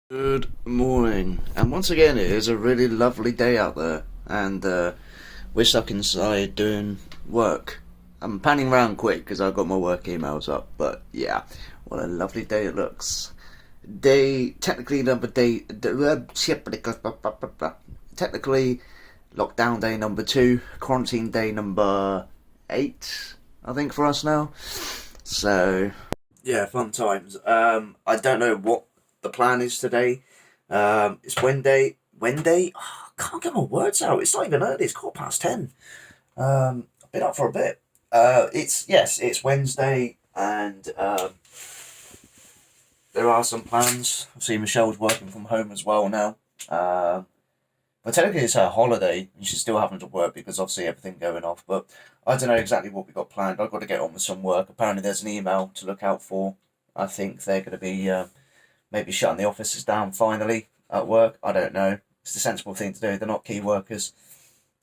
Good morning, and once again, it is a really lovely day out there, and we're stuck inside doing work. I'm panning around quick because I've got my work emails up, but yeah, what a lovely day it looks. Technically technically, lockdown day number 2, quarantine day number 8, I think, for us now. So, yeah, fun times. I don't know what the plan is today. It's Wednesday. Wednesday? Oh, I can't get my words out. It's not even early. It's 10:15. I've been up for a bit. It's Wednesday, and there are some plans. I see Michelle's working from home as well now. But technically it's her holiday, and she's still having to work because obviously everything going off. But I don't know exactly what we got planned. I've got to get on with some work. Apparently there's an email to look out for. I think they're going to be maybe shutting the offices down finally at work. I don't know. It's the sensible thing to do. They're not key workers.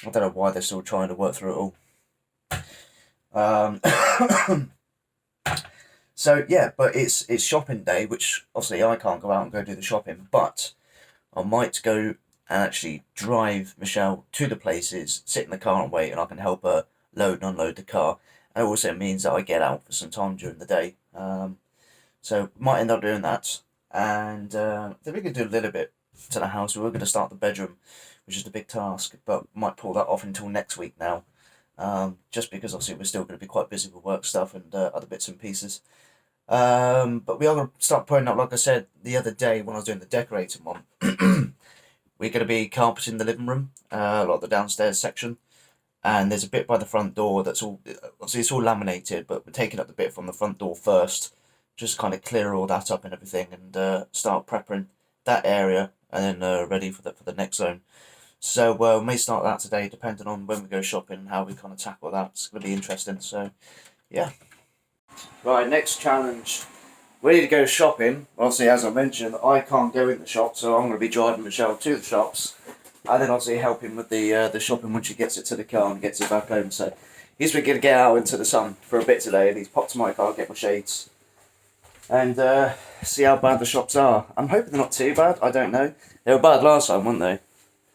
I don't know why they're still trying to work through it all. So yeah, but it's shopping day, which obviously I can't go out and go do the shopping, but I might go and actually drive Michelle to the places, sit in the car and wait, and I can help her load and unload the car. And it also means that I get out for some time during the day. So might end up doing that. And then we can do a little bit to the house. We're going to start the bedroom, which is the big task, but might pull that off until next week now. Just because obviously we're still going to be quite busy with work stuff and other bits and pieces. But we are going to start putting up, like I said the other day when I was doing the decorating one. We're going to be carpeting the living room, like the downstairs section. And there's a bit by the front door that's all, obviously it's all laminated, but we're taking up the bit from the front door first, just kind of clear all that up and everything, and start prepping that area, and then ready for the next zone. So we may start that today, depending on when we go shopping and how we kind of tackle that. It's going to be interesting. So yeah. Right, next challenge. We need to go shopping. Obviously, as I mentioned, I can't go in the shop, so I'm going to be driving Michelle to the shops, and then obviously helping with the shopping when she gets it to the car and gets it back home. So he's been going to get out into the sun for a bit today, and he's popped to my car, get my shades, and see how bad the shops are. I'm hoping they're not too bad. I don't know. They were bad last time, weren't they?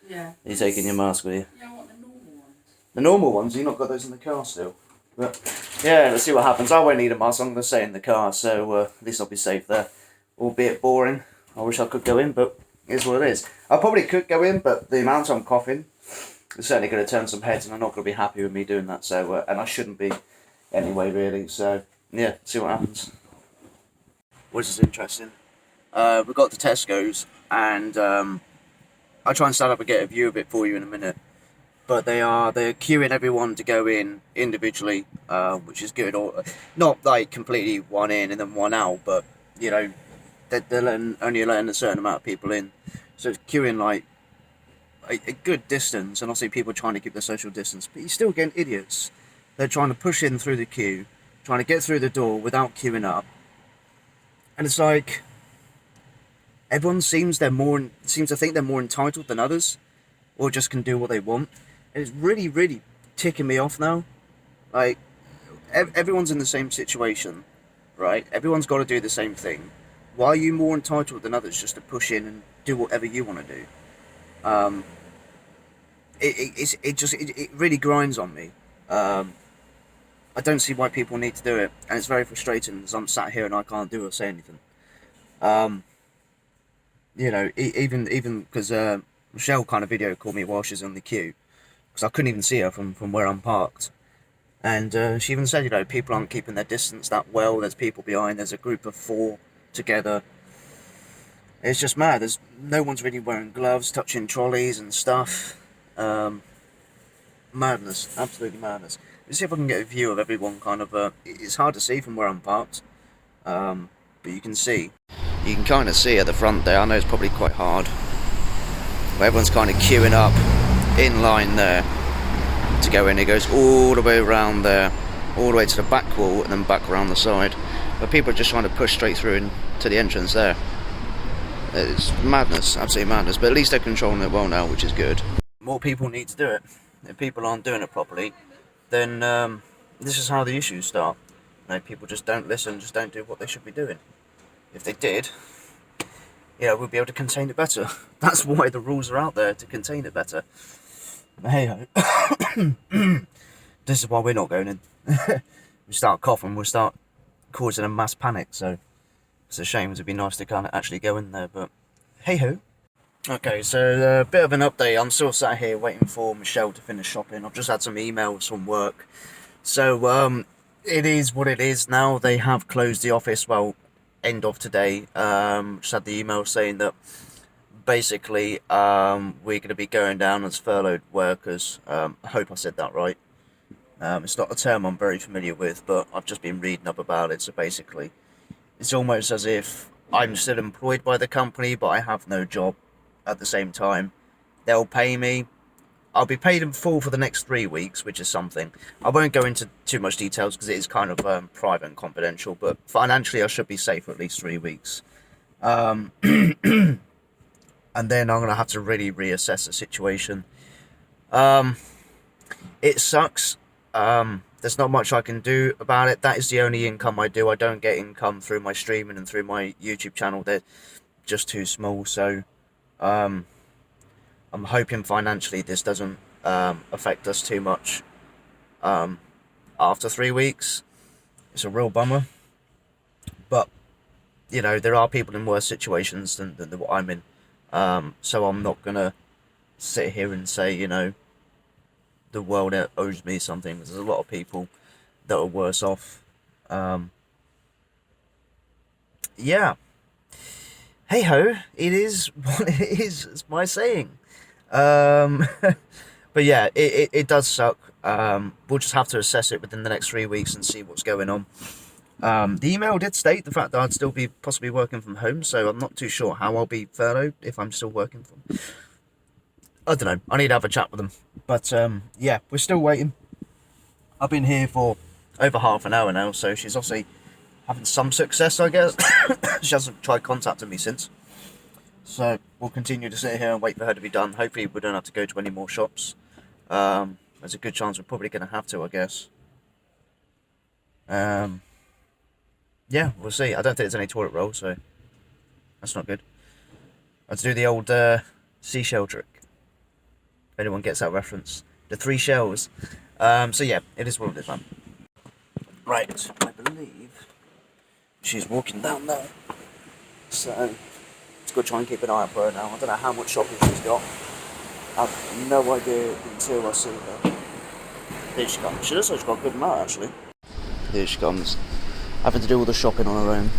Yeah. Are you taking your mask with you? Yeah, I want the normal ones. The normal ones? You've not got those in the car still? But yeah, let's see what happens. I won't need a mask. I'm going to stay in the car, so at least I'll be safe there. Albeit boring. I wish I could go in, but it is what it is. I probably could go in, but the amount I'm coughing is certainly going to turn some heads, and I'm not going to be happy with me doing that. So, and I shouldn't be anyway, really. So yeah, see what happens. Which is interesting. We've got the Tesco's, and I'll try and stand up and get a view of it for you in a minute. But they're queuing everyone to go in individually, which is good. Or not like completely one in and then one out, but you know, they're only letting a certain amount of people in, so it's queuing like a good distance, and obviously people trying to keep the social distance. But you're still getting idiots. They're trying to push in through the queue, trying to get through the door without queuing up, and it's like everyone seems to think they're more entitled than others, or just can do what they want. And it's really, really ticking me off now. Like, everyone's in the same situation, right? Everyone's got to do the same thing. Why are you more entitled than others just to push in and do whatever you want to do? It really grinds on me. I don't see why people need to do it, and it's very frustrating as I'm sat here and I can't do or say anything. You know, even because Michelle kind of video called me while she's in the queue, because I couldn't even see her from where I'm parked. And she even said, you know, people aren't keeping their distance that well. There's people behind. There's a group of 4 together. It's just mad. There's no one's really wearing gloves, touching trolleys and stuff. Madness, absolutely madness. Let's see if I can get a view of everyone. Kind of. It's hard to see from where I'm parked, but you can see. You can kind of see at the front there. I know it's probably quite hard. But everyone's kind of queuing up in line there to go in. It goes all the way around there, all the way to the back wall, and then back around the side. But people are just trying to push straight through into the entrance there. It's madness, absolutely madness. But at least they're controlling it well now, which is good. More people need to do it. If people aren't doing it properly, then this is how the issues start. You know, people just don't listen, just don't do what they should be doing. If they did, we'll be able to contain it better. That's why the rules are out there, to contain it better. But hey ho. This is why we're not going in. We start coughing, we'll start causing a mass panic, so it's a shame. It'd be nice to kind of actually go in there, but hey ho. Okay, so a bit of an update. I'm still sat here waiting for Michelle to finish shopping. I've just had some emails from work. So, it is what it is now. They have closed the office, well, end of today. Just had the email saying that basically we're going to be going down as furloughed workers. I hope I said that right. It's not a term I'm very familiar with, but I've just been reading up about it. So basically, it's almost as if I'm still employed by the company, but I have no job at the same time. They'll pay me. I'll be paid in full for the next 3 weeks, which is something. I won't go into too much details because it is kind of private and confidential, but financially I should be safe for at least 3 weeks. And then I'm going to have to really reassess the situation. It sucks. There's not much I can do about it. That is the only income I do. I don't get income through my streaming and through my YouTube channel. They're just too small, so I'm hoping financially this doesn't affect us too much after 3 weeks. It's a real bummer, but there are people in worse situations than what I'm in, so I'm not gonna sit here and say the world owes me something. There's a lot of people that are worse off. Yeah. Hey ho, it is what it is. It's my saying. But yeah, it does suck. We'll just have to assess it within the next 3 weeks and see what's going on. The email did state the fact that I'd still be possibly working from home, so I'm not too sure how I'll be furloughed if I'm still working from. I don't know. I need to have a chat with them. But yeah, we're still waiting. I've been here for over half an hour now, so she's obviously having some success, I guess. She hasn't tried contacting me since. So we'll continue to sit here and wait for her to be done. Hopefully we don't have to go to any more shops. There's a good chance we're probably going to have to, I guess. Yeah, we'll see. I don't think there's any toilet roll, so that's not good. Let's do the old seashell trick. If anyone gets that reference. The 3 shells. So yeah, it is what it is, man. Right, I believe she's walking down there. So let's go try and keep an eye out for her now. I don't know how much shopping she's got. I have no idea until I see her. Here she comes. She looks like she's got a good amount, actually. Here she comes. Having to do all the shopping on her own.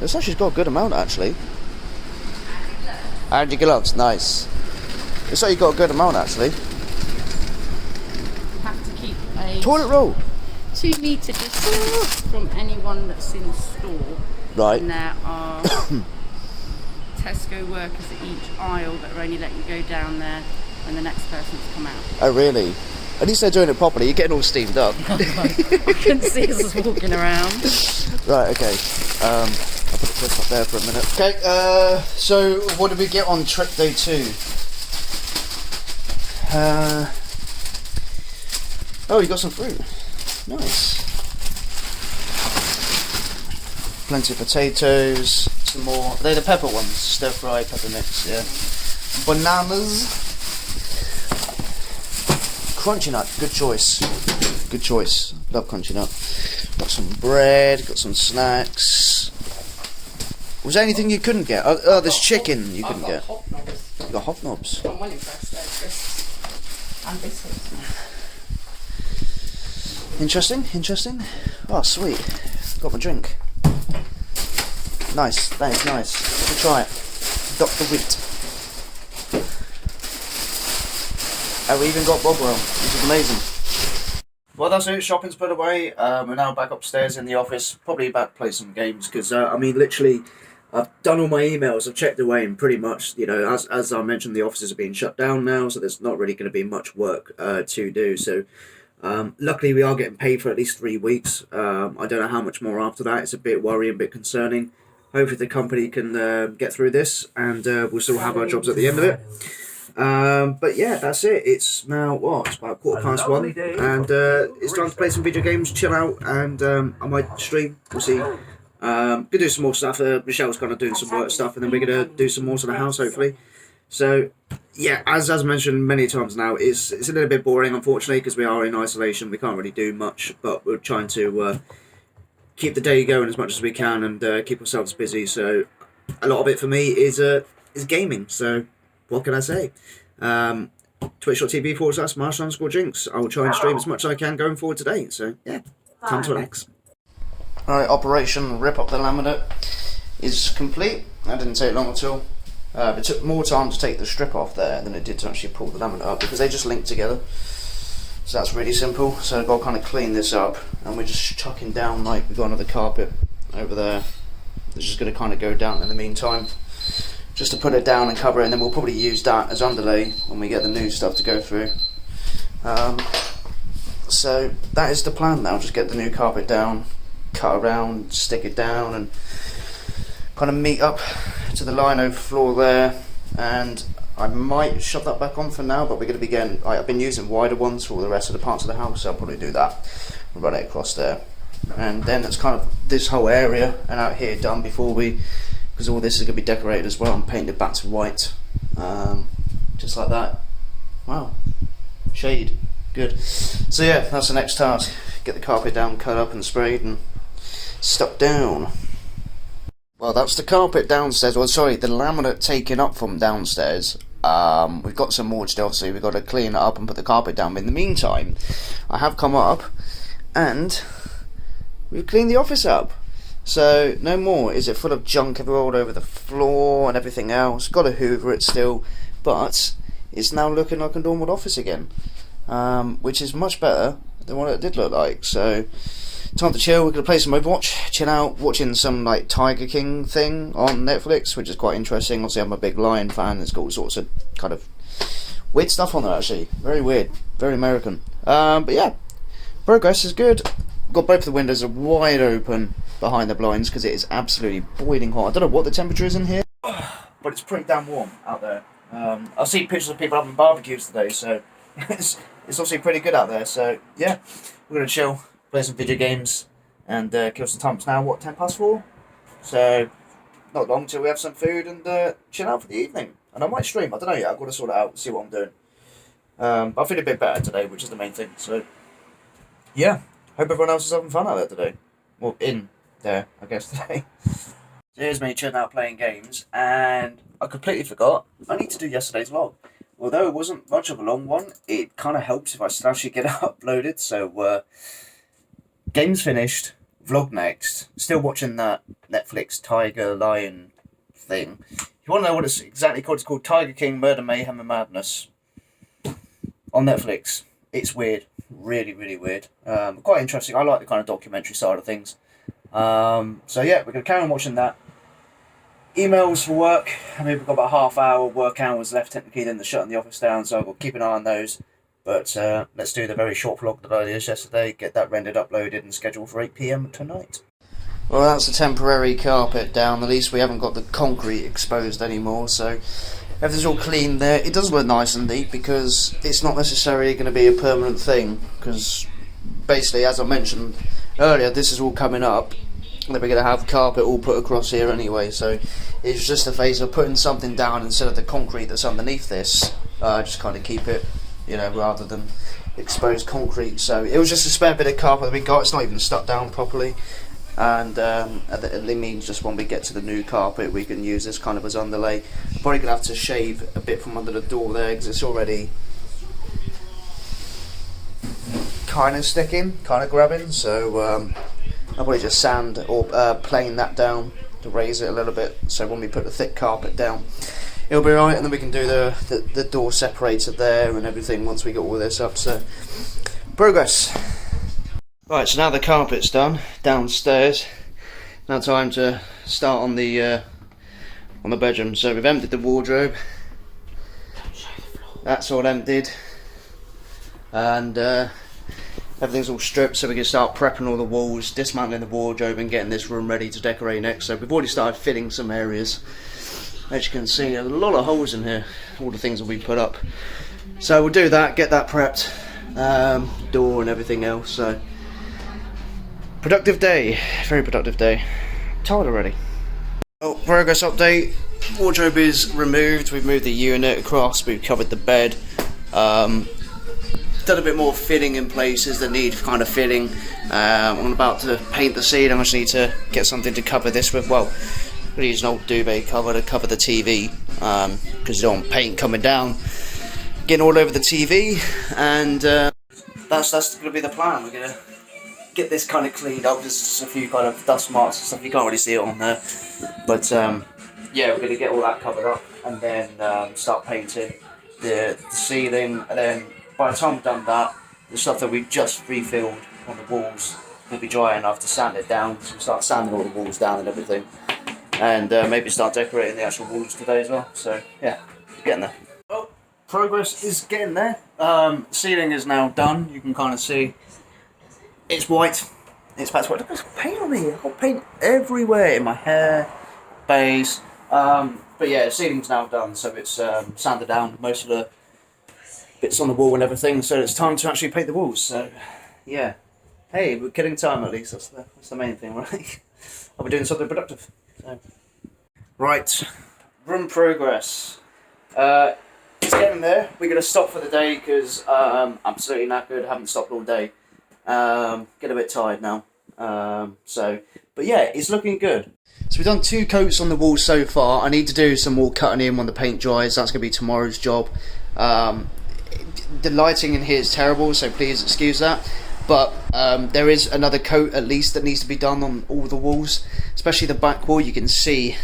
Looks like she's got a good amount, actually. Andy gloves, nice. Looks like you've got a good amount, actually. Have to keep a toilet roll. 2 metre distance from anyone that's in store. Right. And there are Tesco workers at each aisle that are only letting you go down there when the next person's come out. Oh, really? At least they're doing it properly. You're getting all steamed up. I couldn't see us walking around. Right, okay. I'll put this up there for a minute. Okay, so what did we get on trip day 2? Oh, you got some fruit. Nice. Plenty of potatoes. Some more. Are they the pepper ones? Stir fry pepper mix, yeah. Bananas. Crunchy nut. Good choice. Good choice. Love crunchy nut. Got some bread. Got some snacks. Was there anything you couldn't get? Oh, there's chicken you couldn't get. Hot knobs. You got hot knobs. I'm well impressed there, crisps and biscuits. Interesting, interesting. Oh, sweet. Got my drink. Nice, that is nice. We'll try it. Dr. Wheat. And we even got Bob Roll, which is amazing. Well, that's it. Shopping's put away. We're now back upstairs in the office. Probably about to play some games because, I mean, literally, I've done all my emails. I've checked away and pretty much, as I mentioned, the offices are being shut down now, so there's not really going to be much work to do. So, luckily, we are getting paid for at least 3 weeks. I don't know how much more after that. It's a bit worrying, a bit concerning. Hopefully, the company can get through this, and we'll still have our jobs at the end of it. But yeah, that's it. It's now, it's about 1:15, and it's time to play some video games, chill out, and I might stream. We'll see. Gonna do some more stuff. Michelle's kind of doing some work stuff, and then we're gonna do some more to the house, hopefully. So, yeah, as mentioned many times now, it's a little bit boring, unfortunately, because we are in isolation. We can't really do much, but we're trying to keep the day going as much as we can and keep ourselves busy. So, a lot of it for me is gaming. So, what can I say? Twitch.tv/Marshall_Jinx. I will try and stream as much as I can going forward today. So, yeah, time to relax. Alright, Operation Rip Up the Laminate is complete. That didn't take long at all. It took more time to take the strip off there than it did to actually pull the laminate up because they just link together. So that's really simple. So I've got to kind of clean this up, and we're just chucking down, like we've got another carpet over there. It's just going to kind of go down in the meantime, just to put it down and cover it, and then we'll probably use that as underlay when we get the new stuff to go through. So that is the plan now, just get the new carpet down, cut around, stick it down, and kind of meet up to the lino floor there, and I might shove that back on for now, but we're going to be getting, I've been using wider ones for all the rest of the parts of the house, so I'll probably do that and run it across there, and then it's kind of this whole area and out here done before because all this is going to be decorated as well and painted back to white, just like that. Wow, shade, good. So yeah, that's the next task, get the carpet down, cut up and sprayed and stuck down. Well, that's the carpet downstairs. Well, sorry, the laminate taken up from downstairs. We've got some more to do, obviously. We've got to clean it up and put the carpet down. But in the meantime, I have come up and we've cleaned the office up. So, no more is it full of junk everywhere all over the floor and everything else. Got to hoover it still. But it's now looking like a normal office again. Which is much better than what it did look like. So, time to chill. We're going to play some Overwatch, chill out, watching some like Tiger King thing on Netflix, which is quite interesting. Obviously I'm a big Lion fan. It's got all sorts of kind of weird stuff on there actually. Very weird, very American. But yeah, progress is good. Got both the windows are wide open behind the blinds because it is absolutely boiling hot. I don't know what the temperature is in here, but it's pretty damn warm out there. I've seen pictures of people having barbecues today, so it's obviously pretty good out there. So yeah, we're going to chill, play some video games, and kill some time. It's now, what, 4:10? So, not long till we have some food and chill out for the evening. And I might stream, I don't know yet, I've got to sort it out, see what I'm doing. But I feel a bit better today, which is the main thing. So, yeah, hope everyone else is having fun out there today. Well, in there, I guess, today. So here's me chilling out playing games, and I completely forgot, I need to do yesterday's vlog. Although it wasn't much of a long one, it kind of helps if I still actually get it uploaded, so game's finished, vlog next. Still watching that Netflix Tiger Lion thing. If you want to know what it's exactly called, it's called Tiger King Murder, Mayhem and Madness on Netflix. It's weird, really, really weird. Quite interesting. I like the kind of documentary side of things. So yeah, we're going to carry on watching that. Emails for work. I mean, we've got about half hour work hours left technically, then they're shutting the office down, so I'll keep an eye on those. But let's do the very short vlog that I did yesterday, get that rendered, uploaded, and scheduled for 8 PM tonight. Well, that's a temporary carpet down. At least we haven't got the concrete exposed anymore, so everything's all clean there. It does look nice and neat because it's not necessarily going to be a permanent thing. Because basically, as I mentioned earlier, this is all coming up. And then we're going to have carpet all put across here anyway, so it's just a phase of putting something down instead of the concrete that's underneath this. Just kind of keep it, you know, rather than exposed concrete. So it was just a spare bit of carpet that we got. It's not even stuck down properly, and it means just when we get to the new carpet we can use this kind of as underlay. I'm probably going to have to shave a bit from under the door there because it's already kind of sticking, kind of grabbing, so I'll probably just sand or plane that down to raise it a little bit, so when we put the thick carpet down it'll be right, and then we can do the door separator there and everything once we get all this up. So progress. Right, so now the carpet's done downstairs, now time to start on the bedroom. So we've emptied the wardrobe, that's all emptied, and everything's all stripped, so we can start prepping all the walls, dismantling the wardrobe and getting this room ready to decorate next. So we've already started filling some areas. As you can see, a lot of holes in here, all the things that we put up. So we'll do that, get that prepped, door and everything else. So productive day, very productive day. tired already. Oh, progress update. Wardrobe is removed. We've moved the unit across. We've covered the bed. Done a bit more fitting in places that need kind of fitting. I'm about to paint the ceiling. I just need to get something to cover this with. Well, I'm going to use an old duvet cover to cover the TV because you don't want paint coming down, getting all over the TV. And that's going to be the plan. We're going to get this kind of cleaned up. There's just a few kind of dust marks and stuff. You can't really see it on there, but yeah, we're going to get all that covered up and then start painting the ceiling. And then by the time we've done that, the stuff that we've just refilled on the walls will be dry enough to sand it down. So we'll start sanding all the walls down and everything, and maybe start decorating the actual walls today as well. So yeah, getting there. Oh, progress is getting there. Ceiling is now done. You can kind of see it's white. It's patch white. Look, there's paint on me. I've got paint everywhere in my hair, base. But yeah, the ceiling's now done, so it's sanded down most of the bits on the wall and everything. So it's time to actually paint the walls. So yeah, hey, we're killing time at least. That's the main thing, right? I'll be doing something productive. So. Right, room progress. It's getting there. We're gonna stop for the day because I'm absolutely knackered. Haven't stopped all day. Get a bit tired now. But yeah, it's looking good. So we've done 2 coats on the wall so far. I need to do some more cutting in when the paint dries. That's going to be tomorrow's job. The lighting in here is terrible, so please excuse that. But there is another coat at least that needs to be done on all the walls, especially the back wall. You can see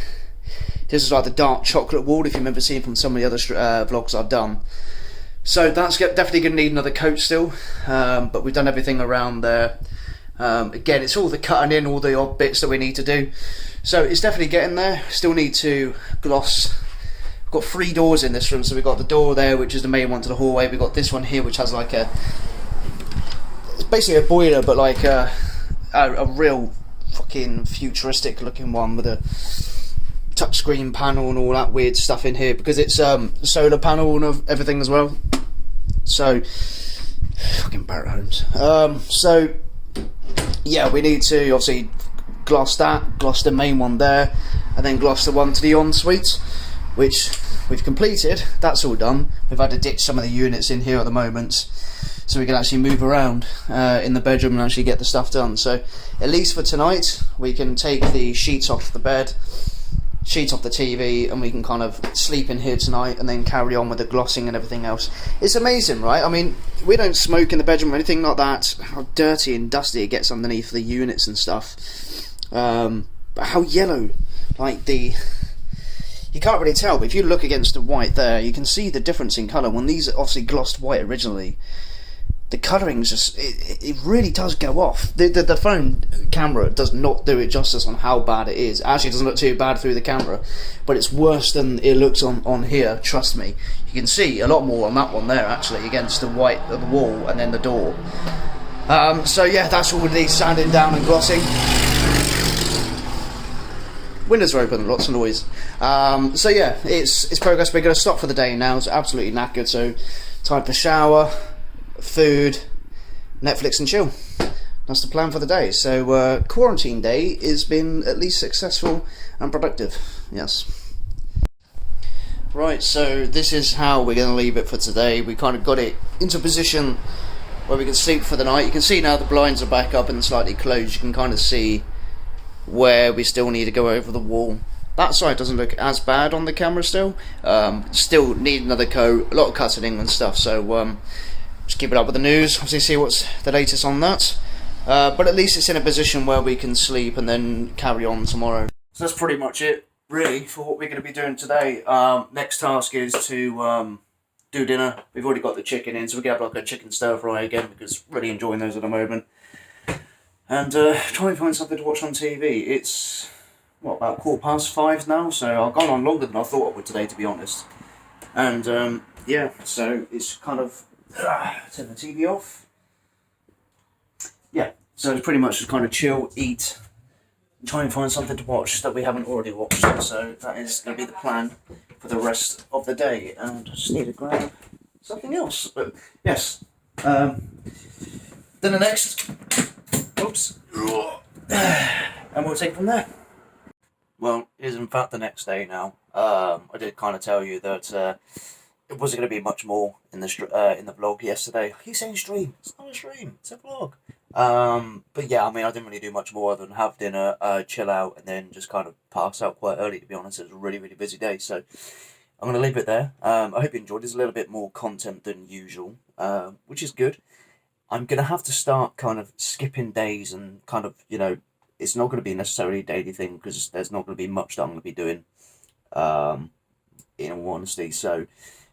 this is like the dark chocolate wall, if you remember seeing from some of the other vlogs I've done. So that's definitely going to need another coat still, but we've done everything around there. Again, it's all the cutting in, all the odd bits that we need to do. So it's definitely getting there. Still need to gloss. We've got 3 doors in this room, so we've got the door there, which is the main one to the hallway. We've got this one here, which has like it's basically a boiler, but like a real fucking futuristic looking one with a touchscreen panel and all that weird stuff in here, because it's solar panel and everything as well. So fucking Barratt Homes. So yeah, we need to obviously gloss that, gloss the main one there, and then gloss the one to the ensuite, which we've completed. That's all done. We've had to ditch some of the units in here at the moment, so we can actually move around in the bedroom and actually get the stuff done. So at least for tonight, we can take the sheets off the bed, sheets off the TV, and we can kind of sleep in here tonight and then carry on with the glossing and everything else. It's amazing, right? I mean, we don't smoke in the bedroom or anything like that. How dirty and dusty it gets underneath the units and stuff. But how yellow, like you can't really tell, but if you look against the white there, you can see the difference in colour. When these are obviously glossed white originally, the colouring's just, it really does go off. The phone camera does not do it justice on how bad it is. Actually, it doesn't look too bad through the camera, but it's worse than it looks on here, trust me. You can see a lot more on that one there, actually, against the white of the wall and then the door. So yeah, that's all we need, sanding down and glossing. Windows are open, lots of noise. So yeah, it's progress. We're going to stop for the day now. It's absolutely knackered, so time for shower, food, Netflix and chill. That's the plan for the day. So quarantine day has been at least successful and productive. Yes. Right, so this is how we're going to leave it for today. We kind of got it into a position where we can sleep for the night. You can see now the blinds are back up and slightly closed. You can kind of see where we still need to go over the wall. That side doesn't look as bad on the camera still. Still need another coat, a lot of cutting and stuff, so just keep it up with the news, obviously see what's the latest on that. But at least it's in a position where we can sleep and then carry on tomorrow. So that's pretty much it, really, for what we're going to be doing today. Next task is to do dinner. We've already got the chicken in, so we're going to have like a chicken stir fry again, because really enjoying those at the moment. And try and find something to watch on TV. It's, what, about 5:15 now, so I've gone on longer than I thought I would today, to be honest. And yeah, so it's kind of turn the TV off. Yeah, so it's pretty much just kind of chill, eat, and try and find something to watch that we haven't already watched. So that is going to be the plan for the rest of the day. And I just need to grab something else. But yes, then the next. Oops. And we'll take it from there. Well, it is in fact the next day now. I did kind of tell you that it wasn't going to be much more in the vlog yesterday. I keep saying stream. It's not a stream. It's a vlog. But yeah, I mean, I didn't really do much more other than have dinner, chill out, and then just kind of pass out quite early. To be honest, it was a really really busy day. So I'm going to leave it there. I hope you enjoyed. There's a little bit more content than usual, which is good. I'm going to have to start kind of skipping days and kind of, it's not going to be necessarily a daily thing because there's not going to be much that I'm going to be doing, in all honesty. So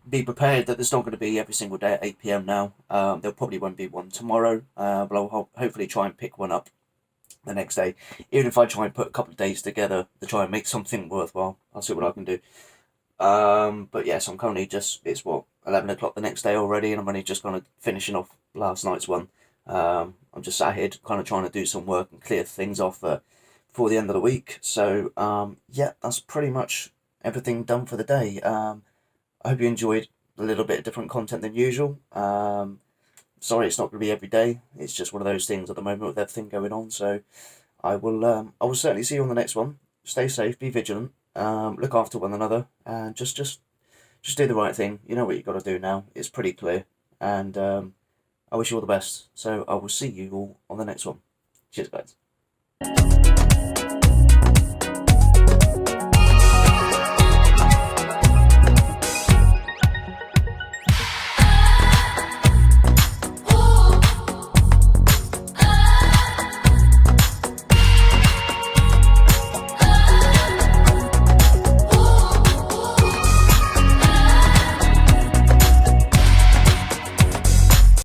be prepared that there's not going to be every single day at 8 p.m. now. There probably won't be one tomorrow, but I'll hopefully try and pick one up the next day. Even if I try and put a couple of days together to try and make something worthwhile, I'll see what I can do. But yes, I'm currently it's 11 o'clock the next day already, and I'm only just kind of finishing off last night's one. I'm just sat here kind of trying to do some work and clear things off before the end of the week. So, yeah, that's pretty much everything done for the day. I hope you enjoyed a little bit of different content than usual. Sorry, it's not going to be every day. It's just one of those things at the moment with everything going on. So, I will certainly see you on the next one. Stay safe, be vigilant, look after one another, and just do the right thing. You know what you got to do now. It's pretty clear, and I wish you all the best. So I will see you all on the next one. Cheers, guys.